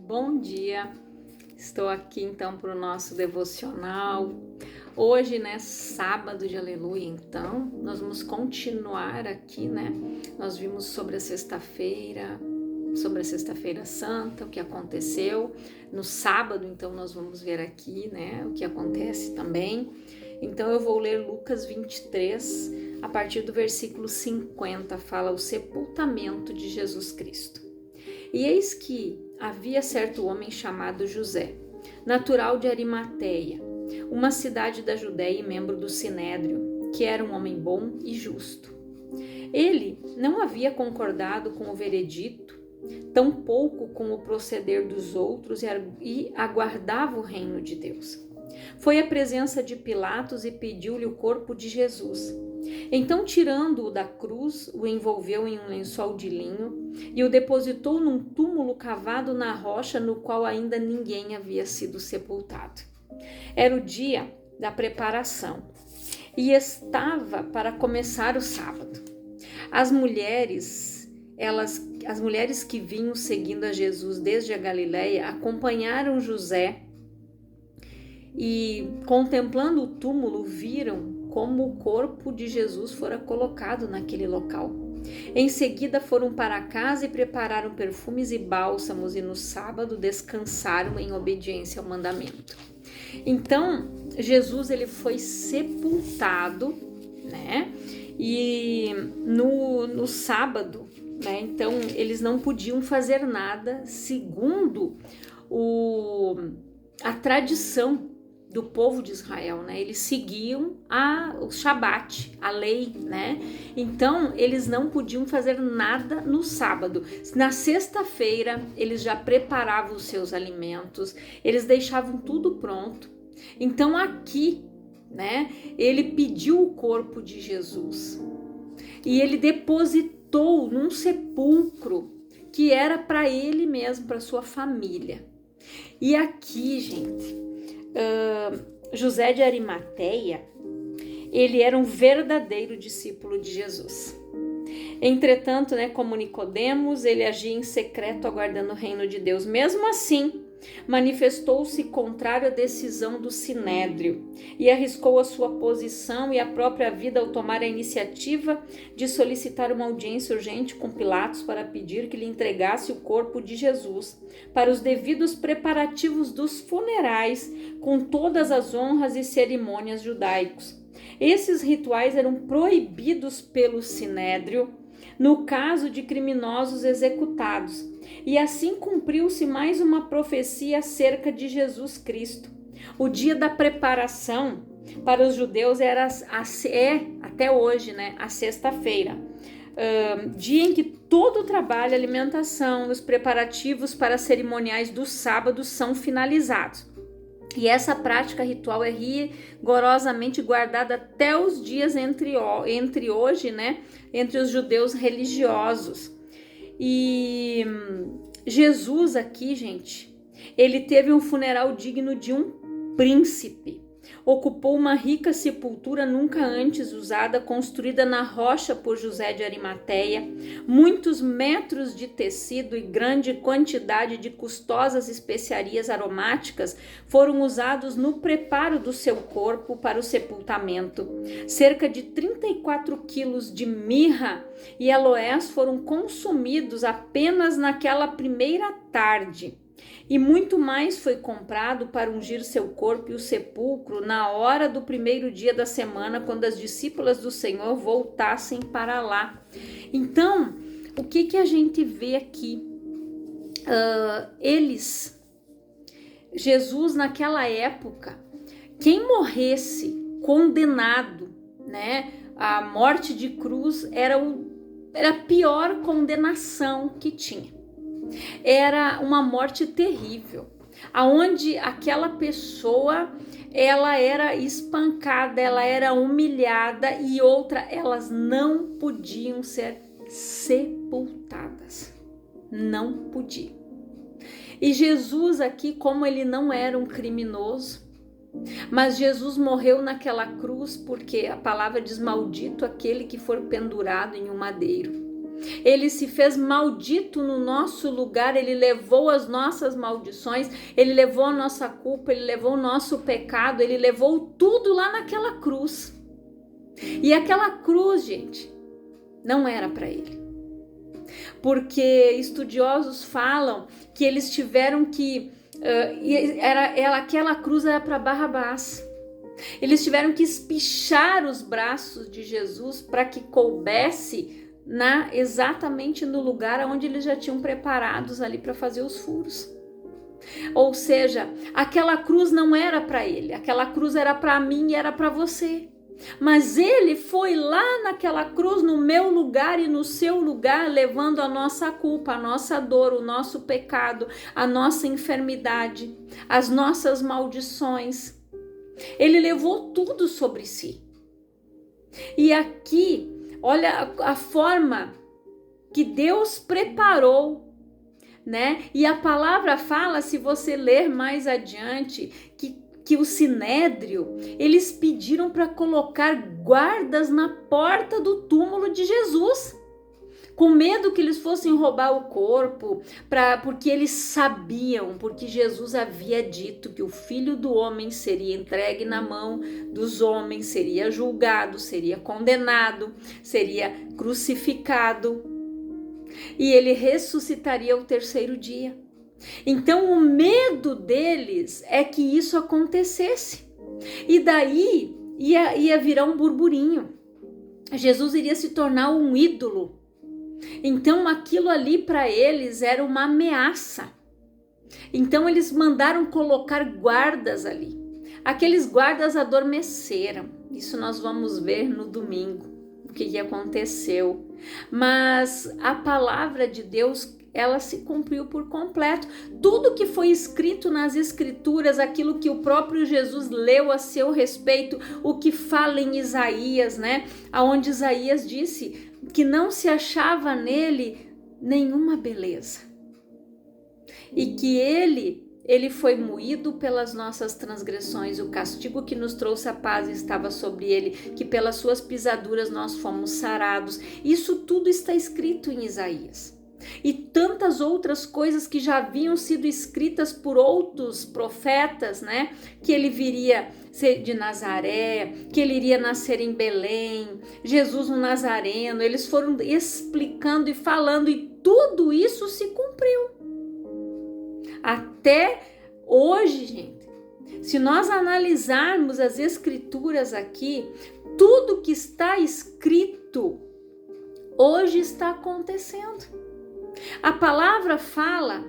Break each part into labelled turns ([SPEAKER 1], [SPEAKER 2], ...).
[SPEAKER 1] Bom dia, estou aqui então para o nosso devocional. Hoje, sábado de aleluia, então, nós vamos continuar aqui, Nós vimos sobre a sexta-feira santa, o que aconteceu. No sábado, então, nós vamos ver aqui, o que acontece também. Então, eu vou ler Lucas 23, a partir do versículo 50, fala o sepultamento de Jesus Cristo. E eis que havia certo homem chamado José, natural de Arimateia, uma cidade da Judéia e membro do Sinédrio, que era um homem bom e justo. Ele não havia concordado com o veredito, tampouco com o proceder dos outros e aguardava o reino de Deus. Foi à presença de Pilatos e pediu-lhe o corpo de Jesus. Então, tirando-o da cruz, o envolveu em um lençol de linho e o depositou num túmulo cavado na rocha, no qual ainda ninguém havia sido sepultado. Era o dia da preparação e estava para começar o sábado. As mulheres que vinham seguindo a Jesus desde a Galileia acompanharam José e, contemplando o túmulo, viram como o corpo de Jesus fora colocado naquele local. Em seguida foram para casa e prepararam perfumes e bálsamos, e no sábado descansaram em obediência ao mandamento. Então, Jesus ele foi sepultado, E no sábado, então eles não podiam fazer nada segundo a tradição do povo de Israel, Eles seguiam o Shabat, a lei, Então, eles não podiam fazer nada no sábado. Na sexta-feira, eles já preparavam os seus alimentos, eles deixavam tudo pronto. Então, aqui, ele pediu o corpo de Jesus e ele depositou num sepulcro que era para ele mesmo, para sua família. E aqui, gente, José de Arimateia, ele era um verdadeiro discípulo de Jesus. Entretanto, como Nicodemos, ele agia em secreto aguardando o reino de Deus. Mesmo assim, manifestou-se contrário à decisão do Sinédrio e arriscou a sua posição e a própria vida ao tomar a iniciativa de solicitar uma audiência urgente com Pilatos para pedir que lhe entregasse o corpo de Jesus para os devidos preparativos dos funerais, com todas as honras e cerimônias judaicos. Esses rituais eram proibidos pelo Sinédrio no caso de criminosos executados, e assim cumpriu-se mais uma profecia acerca de Jesus Cristo. O dia da preparação para os judeus é até hoje, a sexta-feira, dia em que todo o trabalho, alimentação, os preparativos para cerimoniais do sábado são finalizados. E essa prática ritual é rigorosamente guardada até os dias entre hoje, entre os judeus religiosos. E Jesus aqui, gente, ele teve um funeral digno de um príncipe. Ocupou uma rica sepultura nunca antes usada, construída na rocha por José de Arimateia. Muitos metros de tecido e grande quantidade de custosas especiarias aromáticas foram usados no preparo do seu corpo para o sepultamento. Cerca de 34 quilos de mirra e aloés foram consumidos apenas naquela primeira tarde. E muito mais foi comprado para ungir seu corpo e o sepulcro na hora do primeiro dia da semana, quando as discípulas do Senhor voltassem para lá. Então, o que a gente vê aqui? Jesus naquela época, quem morresse condenado, a morte de cruz era a pior condenação que tinha. Era uma morte terrível, aonde aquela pessoa ela era espancada, ela era humilhada, e elas não podiam ser sepultadas, não podiam. E Jesus aqui, como ele não era um criminoso, mas Jesus morreu naquela cruz porque a palavra diz: maldito aquele que for pendurado em um madeiro. Ele se fez maldito no nosso lugar, ele levou as nossas maldições, ele levou a nossa culpa, ele levou o nosso pecado, ele levou tudo lá naquela cruz. E aquela cruz, gente, não era para ele. Porque estudiosos falam que eles tiveram que... aquela cruz era para Barrabás. Eles tiveram que espichar os braços de Jesus para que coubesse exatamente no lugar onde eles já tinham preparados ali para fazer os furos. Ou seja, aquela cruz não era para ele, aquela cruz era para mim e era para você. Mas ele foi lá naquela cruz, no meu lugar e no seu lugar, levando a nossa culpa, a nossa dor, o nosso pecado, a nossa enfermidade, as nossas maldições. Ele levou tudo sobre si. E aqui, olha a forma que Deus preparou, né? E a palavra fala, se você ler mais adiante, que o Sinédrio, eles pediram para colocar guardas na porta do túmulo de Jesus, com medo que eles fossem roubar o corpo, porque eles sabiam, porque Jesus havia dito que o Filho do Homem seria entregue na mão dos homens, seria julgado, seria condenado, seria crucificado e ele ressuscitaria ao terceiro dia. Então o medo deles é que isso acontecesse, e daí ia virar um burburinho. Jesus iria se tornar um ídolo. Então aquilo ali para eles era uma ameaça. Então eles mandaram colocar guardas ali. Aqueles guardas adormeceram. Isso nós vamos ver no domingo, o que aconteceu. Mas a palavra de Deus, ela se cumpriu por completo. Tudo que foi escrito nas escrituras, aquilo que o próprio Jesus leu a seu respeito, o que fala em Isaías, né? Aonde Isaías disse que não se achava nele nenhuma beleza. E que ele foi moído pelas nossas transgressões, o castigo que nos trouxe a paz estava sobre ele, que pelas suas pisaduras nós fomos sarados. Isso tudo está escrito em Isaías. E tantas outras coisas que já haviam sido escritas por outros profetas, né? Que ele viria ser de Nazaré, que ele iria nascer em Belém, Jesus o Nazareno. Eles foram explicando e falando, e tudo isso se cumpriu. Até hoje, gente, se nós analisarmos as escrituras aqui, tudo que está escrito hoje está acontecendo. A palavra fala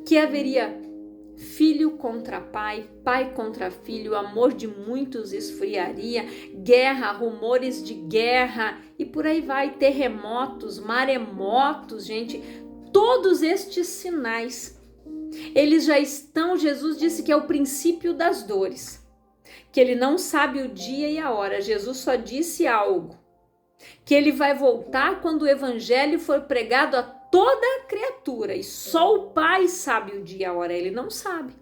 [SPEAKER 1] que haveria filho contra pai, pai contra filho, o amor de muitos esfriaria, guerra, rumores de guerra e por aí vai, terremotos, maremotos, gente, todos estes sinais, eles já estão. Jesus disse que é o princípio das dores, que ele não sabe o dia e a hora. Jesus só disse algo, que ele vai voltar quando o evangelho for pregado a toda a criatura, e só o Pai sabe o dia e a hora, ele não sabe.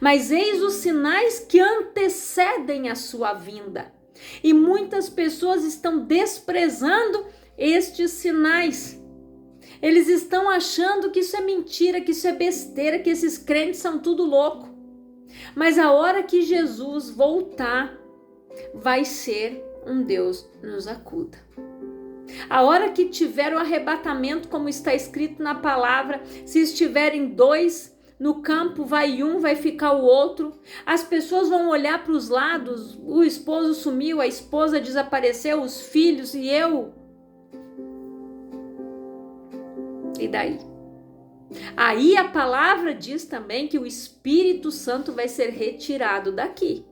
[SPEAKER 1] Mas eis os sinais que antecedem a sua vinda, e muitas pessoas estão desprezando estes sinais. Eles estão achando que isso é mentira, que isso é besteira, que esses crentes são tudo louco. Mas a hora que Jesus voltar, vai ser um Deus nos acuda. A hora que tiver o arrebatamento, como está escrito na palavra, se estiverem dois no campo, vai um, vai ficar o outro. As pessoas vão olhar para os lados, o esposo sumiu, a esposa desapareceu, os filhos e eu. E daí? Aí a palavra diz também que o Espírito Santo vai ser retirado daqui.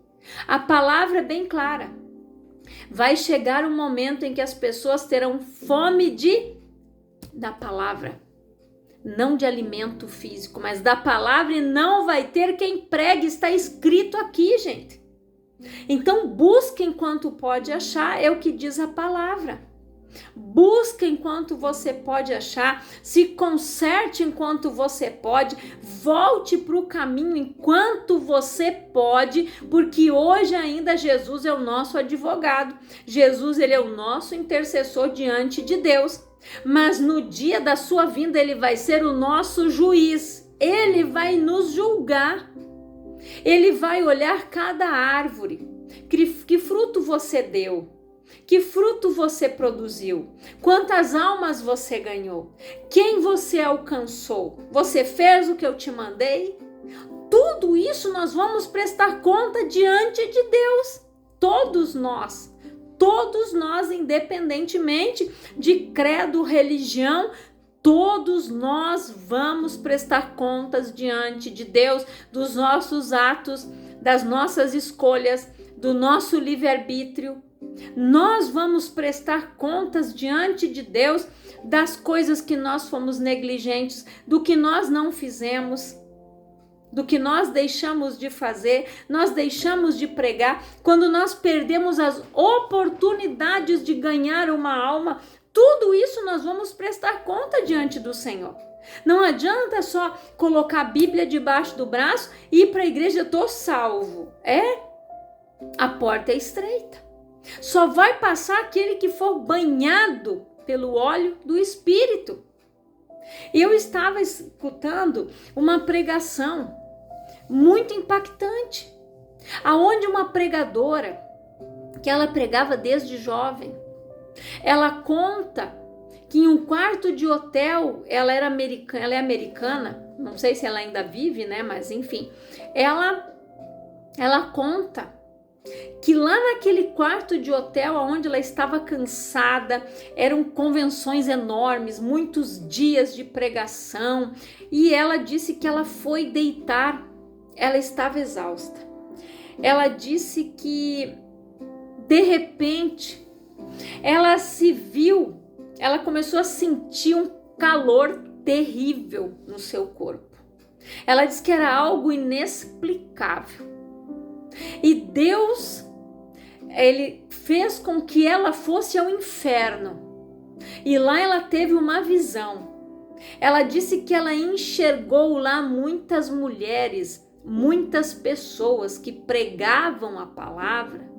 [SPEAKER 1] A palavra é bem clara. Vai chegar um momento em que as pessoas terão fome da palavra, não de alimento físico, mas da palavra, e não vai ter quem pregue. Está escrito aqui, gente. Então busque enquanto pode achar, é o que diz a palavra. Busque enquanto você pode achar, se conserte enquanto você pode, volte para o caminho enquanto você pode, porque hoje ainda Jesus é o nosso advogado. Jesus, ele é o nosso intercessor diante de Deus. mas no dia da sua vinda ele vai ser o nosso juiz. Ele vai nos julgar. Ele vai olhar cada árvore. Que fruto você deu? Que fruto você produziu? Quantas almas você ganhou? Quem você alcançou? Você fez o que eu te mandei? Tudo isso nós vamos prestar conta diante de Deus. Todos nós, independentemente de credo, religião, todos nós vamos prestar contas diante de Deus dos nossos atos, das nossas escolhas, do nosso livre-arbítrio. Nós vamos prestar contas diante de Deus das coisas que nós fomos negligentes, do que nós não fizemos, do que nós deixamos de fazer, nós deixamos de pregar, quando nós perdemos as oportunidades de ganhar uma alma. Tudo isso nós vamos prestar conta diante do Senhor. Não adianta só colocar a Bíblia debaixo do braço e ir para a igreja, eu estou salvo. A porta é estreita. Só vai passar aquele que for banhado pelo óleo do Espírito. Eu estava escutando uma pregação muito impactante, aonde uma pregadora, que ela pregava desde jovem, ela conta que em um quarto de hotel, ela é americana, não sei se ela ainda vive, né? Mas enfim, ela conta que lá naquele quarto de hotel, onde ela estava cansada, eram convenções enormes, muitos dias de pregação, e ela disse que ela foi deitar, ela estava exausta. Ela disse que, de repente, ela começou a sentir um calor terrível no seu corpo. Ela disse que era algo inexplicável. E Deus, ele fez com que ela fosse ao inferno. E lá ela teve uma visão. Ela disse que ela enxergou lá muitas mulheres, muitas pessoas que pregavam a palavra,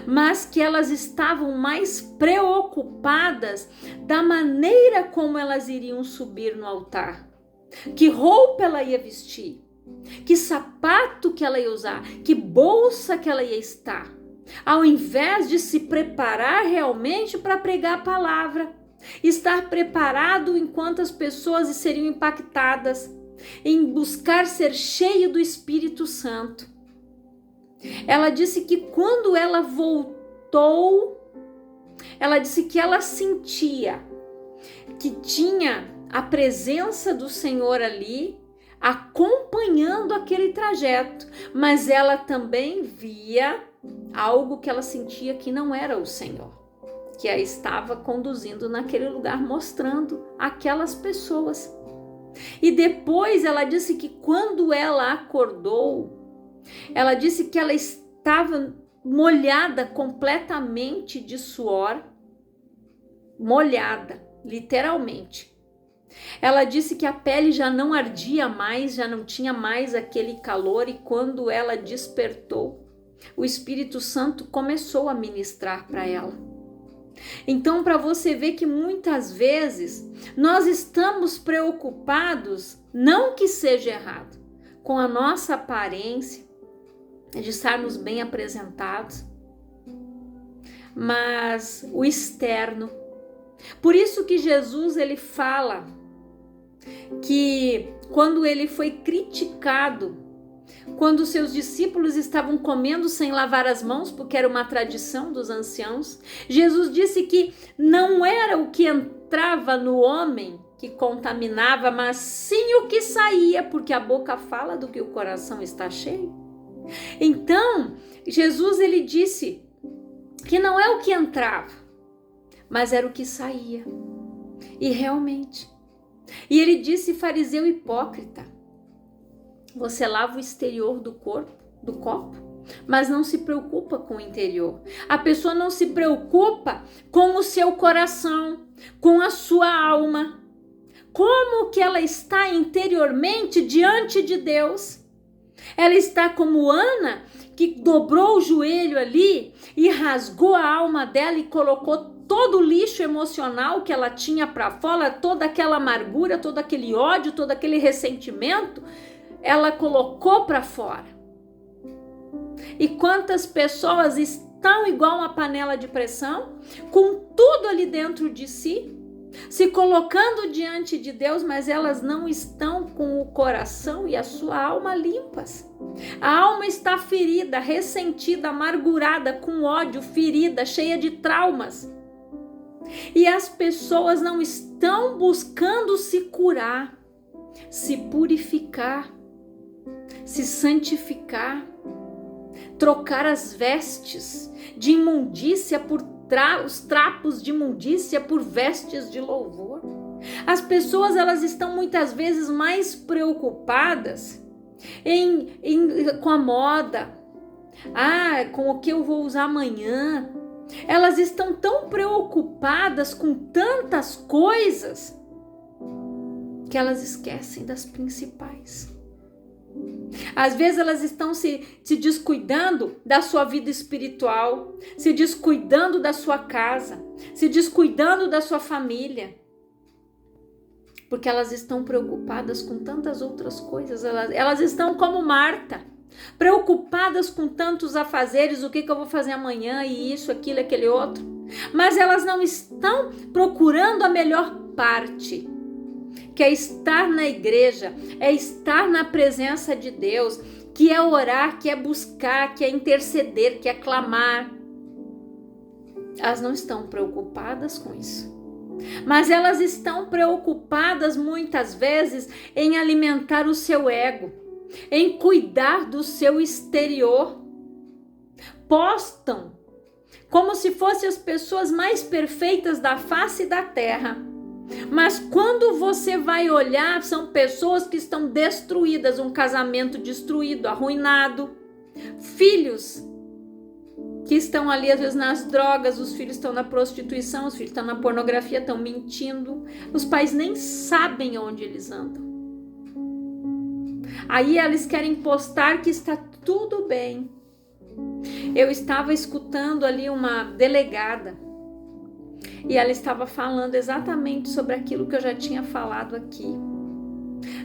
[SPEAKER 1] mas que elas estavam mais preocupadas da maneira como elas iriam subir no altar. Que roupa ela ia vestir? Que sapato que ela ia usar, que bolsa que ela ia estar, ao invés de se preparar realmente para pregar a palavra, estar preparado enquanto as pessoas seriam impactadas, em buscar ser cheio do Espírito Santo. Ela disse que quando ela voltou, ela disse que ela sentia que tinha a presença do Senhor ali, acompanhando aquele trajeto, mas ela também via algo que ela sentia que não era o Senhor, que a estava conduzindo naquele lugar, mostrando aquelas pessoas. E depois ela disse que quando ela acordou, ela disse que ela estava molhada completamente de suor, molhada, literalmente. Ela disse que a pele já não ardia mais, já não tinha mais aquele calor, e quando ela despertou, o Espírito Santo começou a ministrar para ela. Então, para você ver que muitas vezes nós estamos preocupados, não que seja errado, com a nossa aparência, de estarmos bem apresentados, mas o externo. Por isso que Jesus, ele fala que quando ele foi criticado, quando seus discípulos estavam comendo sem lavar as mãos, porque era uma tradição dos anciãos, Jesus disse que não era o que entrava no homem que contaminava, mas sim o que saía, porque a boca fala do que o coração está cheio. Então, Jesus, ele disse que não é o que entrava, mas era o que saía. E realmente. E ele disse: fariseu hipócrita, você lava o exterior do copo, mas não se preocupa com o interior. A pessoa não se preocupa com o seu coração, com a sua alma. Como que ela está interiormente diante de Deus? Ela está como Ana, que dobrou o joelho ali e rasgou a alma dela e colocou todo o lixo emocional que ela tinha para fora, toda aquela amargura, todo aquele ódio, todo aquele ressentimento, ela colocou para fora. E quantas pessoas estão igual uma panela de pressão, com tudo ali dentro de si, se colocando diante de Deus, mas elas não estão com o coração e a sua alma limpas. A alma está ferida, ressentida, amargurada, com ódio, ferida, cheia de traumas. E as pessoas não estão buscando se curar, se purificar, se santificar, trocar as vestes de imundícia por os trapos de imundícia por vestes de louvor. As pessoas, elas estão muitas vezes mais preocupadas com a moda, com o que eu vou usar amanhã. Elas estão tão preocupadas com tantas coisas que elas esquecem das principais. Às vezes elas estão se descuidando da sua vida espiritual, se descuidando da sua casa, se descuidando da sua família, porque elas estão preocupadas com tantas outras coisas. Elas estão como Marta, preocupadas com tantos afazeres, o que eu vou fazer amanhã, e isso, aquilo, aquele outro, mas elas não estão procurando a melhor parte, que é estar na igreja, é estar na presença de Deus, que é orar, que é buscar, que é interceder, que é clamar. Elas não estão preocupadas com isso, mas elas estão preocupadas muitas vezes em alimentar o seu ego, em cuidar do seu exterior. Postam como se fossem as pessoas mais perfeitas da face da terra. Mas quando você vai olhar, são pessoas que estão destruídas, um casamento destruído, arruinado, filhos que estão ali às vezes nas drogas, os filhos estão na prostituição, os filhos estão na pornografia, estão mentindo, os pais nem sabem onde eles andam. Aí eles querem postar que está tudo bem. Eu estava escutando ali uma delegada, e ela estava falando exatamente sobre aquilo que eu já tinha falado aqui.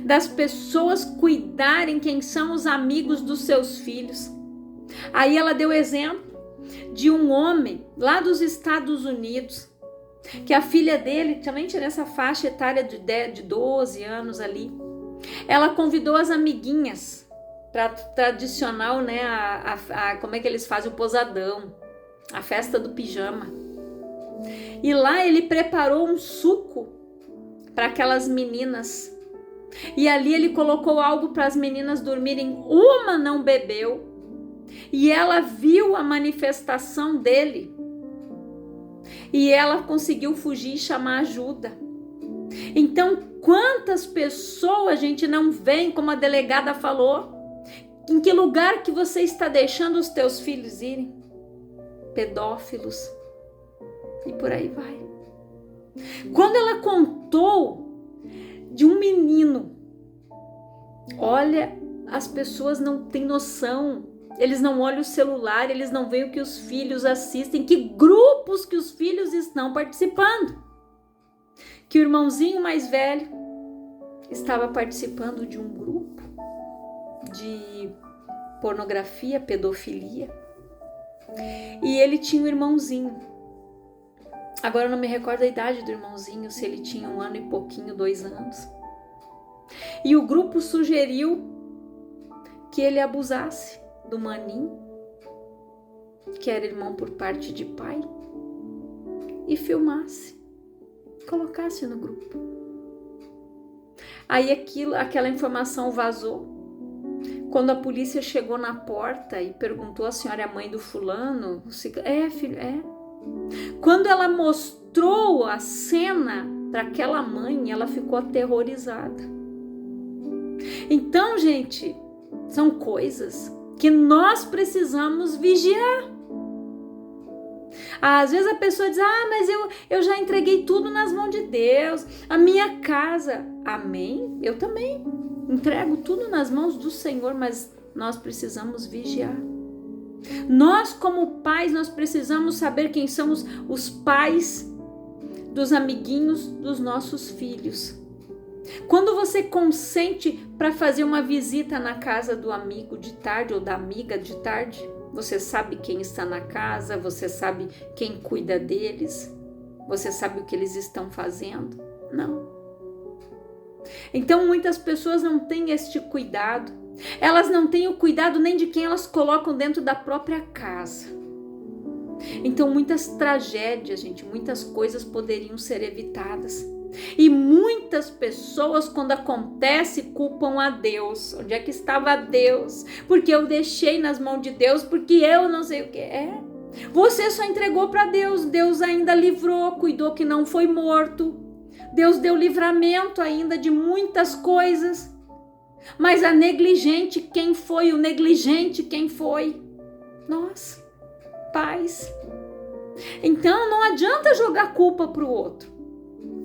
[SPEAKER 1] Das pessoas cuidarem quem são os amigos dos seus filhos. Aí ela deu exemplo de um homem lá dos Estados Unidos, que a filha dele também tinha nessa faixa etária de 12 anos ali. Ela convidou as amiguinhas para tradicional, né? Como é que eles fazem o posadão, a festa do pijama. E lá ele preparou um suco para aquelas meninas. E ali ele colocou algo para as meninas dormirem. Uma não bebeu. E ela viu a manifestação dele. E ela conseguiu fugir e chamar ajuda. Então, quantas pessoas a gente não vê, como a delegada falou, em que lugar que você está deixando os teus filhos irem? Pedófilos. E por aí vai. Quando ela contou de um menino, olha, as pessoas não têm noção. Eles não olham o celular, eles não veem o que os filhos assistem, que grupos que os filhos estão participando. Que o irmãozinho mais velho estava participando de um grupo de pornografia, pedofilia. E ele tinha um irmãozinho. Agora eu não me recordo a idade do irmãozinho, se ele tinha 1 ano e pouquinho, 2 anos. E o grupo sugeriu que ele abusasse do maninho, que era irmão por parte de pai, e filmasse, colocasse no grupo. Aí aquela informação vazou. Quando a polícia chegou na porta e perguntou: a senhora é a mãe do fulano? É, filho, é. Quando ela mostrou a cena para aquela mãe, ela ficou aterrorizada. Então, gente, são coisas que nós precisamos vigiar. Às vezes a pessoa diz: mas eu já entreguei tudo nas mãos de Deus, a minha casa. Amém? Eu também entrego tudo nas mãos do Senhor, mas nós precisamos vigiar. Nós, como pais, nós precisamos saber quem são os pais dos amiguinhos dos nossos filhos. Quando você consente para fazer uma visita na casa do amigo de tarde ou da amiga de tarde, você sabe quem está na casa, você sabe quem cuida deles, você sabe o que eles estão fazendo? Não. Então muitas pessoas não têm este cuidado. Elas não têm o cuidado nem de quem elas colocam dentro da própria casa. Então muitas tragédias, gente, muitas coisas poderiam ser evitadas. E muitas pessoas, quando acontece, culpam a Deus. Onde é que estava Deus? Porque eu deixei nas mãos de Deus, porque eu não sei o que é. Você só entregou para Deus, Deus ainda livrou, cuidou que não foi morto. Deus deu livramento ainda de muitas coisas. Mas a negligente, quem foi? O negligente, quem foi? Nós, pais. Então não adianta jogar culpa para o outro.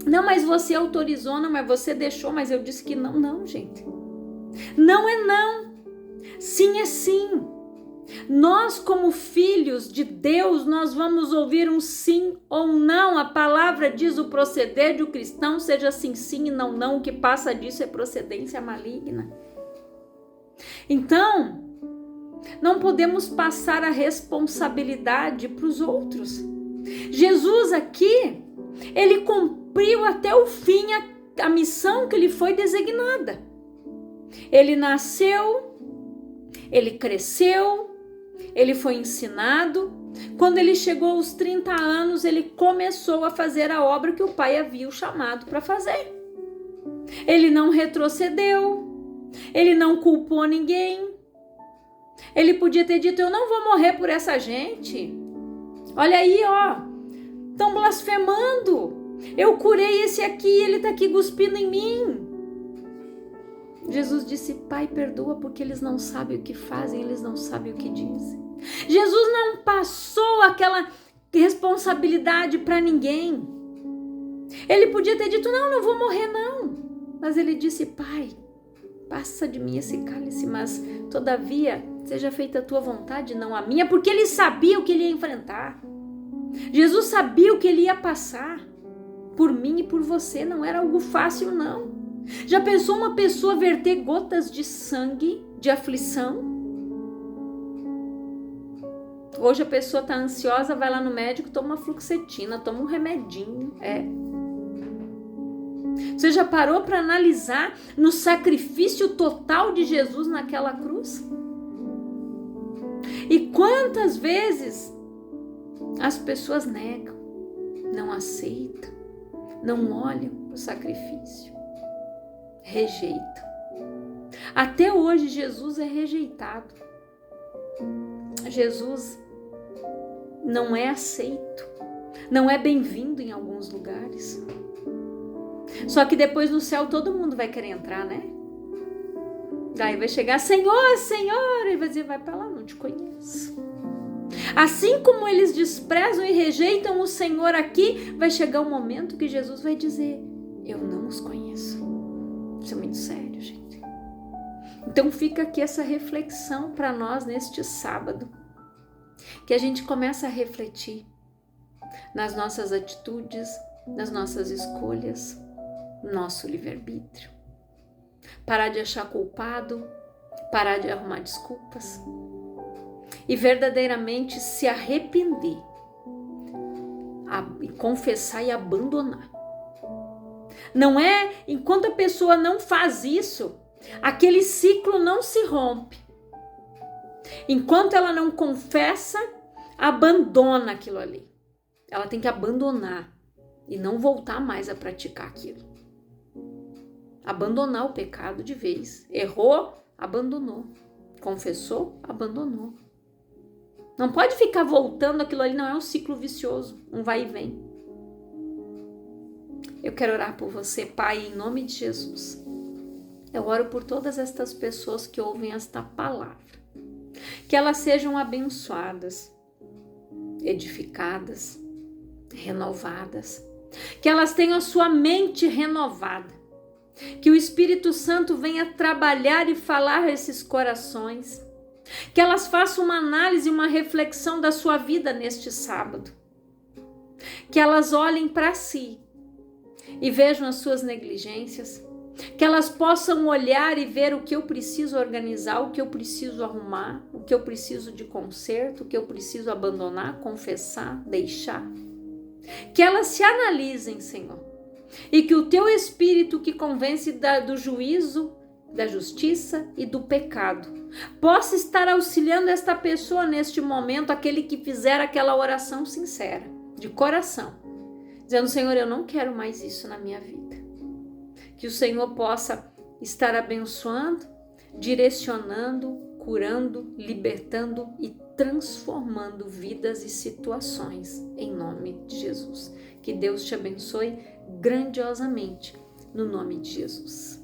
[SPEAKER 1] Não, mas você autorizou, não, mas você deixou, mas eu disse que não. Não, gente. Não é não. Sim é sim. Nós, como filhos de Deus, nós vamos ouvir um sim ou um não. A palavra diz: o proceder do cristão seja sim, sim e não, não. O que passa disso é procedência maligna. Então, não podemos passar a responsabilidade para os outros. Jesus aqui, ele cumpriu até o fim a missão que lhe foi designada. Ele nasceu, ele cresceu, ele foi ensinado. Quando ele chegou aos 30 anos, ele começou a fazer a obra que o Pai havia o chamado para fazer. Ele não retrocedeu, ele não culpou ninguém. Ele podia ter dito: eu não vou morrer por essa gente. Olha aí, ó, estão blasfemando. Eu curei esse aqui, ele está aqui cuspindo em mim. Jesus disse: Pai, perdoa, porque eles não sabem o que fazem, eles não sabem o que dizem. Jesus não passou aquela responsabilidade para ninguém. Ele podia ter dito: não vou morrer não. Mas ele disse: Pai, passa de mim esse cálice, mas todavia seja feita a tua vontade, não a minha, porque ele sabia o que ele ia enfrentar. Jesus sabia o que ele ia passar por mim e por você. Não era algo fácil, não. Já pensou uma pessoa verter gotas de sangue de aflição? Hoje a pessoa está ansiosa, vai lá no médico, toma uma fluoxetina, toma um remedinho. Você já parou para analisar no sacrifício total de Jesus naquela cruz? E quantas vezes as pessoas negam, não aceitam, não olham o sacrifício, rejeitam. Até hoje Jesus é rejeitado. Jesus não é aceito, não é bem-vindo em alguns lugares. Só que depois no céu todo mundo vai querer entrar, né? Daí vai chegar: Senhor, Senhor, e vai dizer: vai para lá, não te conheço. Assim como eles desprezam e rejeitam o Senhor aqui, vai chegar um momento que Jesus vai dizer: eu não os conheço. Isso é muito sério, gente. Então fica aqui essa reflexão para nós neste sábado, que a gente começa a refletir nas nossas atitudes, nas nossas escolhas, nosso livre-arbítrio. Parar de achar culpado, parar de arrumar desculpas e verdadeiramente se arrepender, e confessar e abandonar. Não é enquanto a pessoa não faz isso, aquele ciclo não se rompe. Enquanto ela não confessa, abandona aquilo ali. Ela tem que abandonar e não voltar mais a praticar aquilo. Abandonar o pecado de vez. Errou, abandonou. Confessou, abandonou. Não pode ficar voltando aquilo ali, não é um ciclo vicioso, um vai e vem. Eu quero orar por você, Pai, em nome de Jesus. Eu oro por todas estas pessoas que ouvem esta palavra. Que elas sejam abençoadas, edificadas, renovadas. Que elas tenham a sua mente renovada. Que o Espírito Santo venha trabalhar e falar a esses corações. Que elas façam uma análise, uma reflexão da sua vida neste sábado. Que elas olhem para si e vejam as suas negligências. Que elas possam olhar e ver o que eu preciso organizar, o que eu preciso arrumar, o que eu preciso de conserto, o que eu preciso abandonar, confessar, deixar. Que elas se analisem, Senhor. E que o teu Espírito que convence do juízo, da justiça e do pecado possa estar auxiliando esta pessoa neste momento, aquele que fizer aquela oração sincera, de coração, dizendo: Senhor, eu não quero mais isso na minha vida. Que o Senhor possa estar abençoando, direcionando, curando, libertando e transformando vidas e situações, em nome de Jesus. Que Deus te abençoe grandiosamente, no nome de Jesus.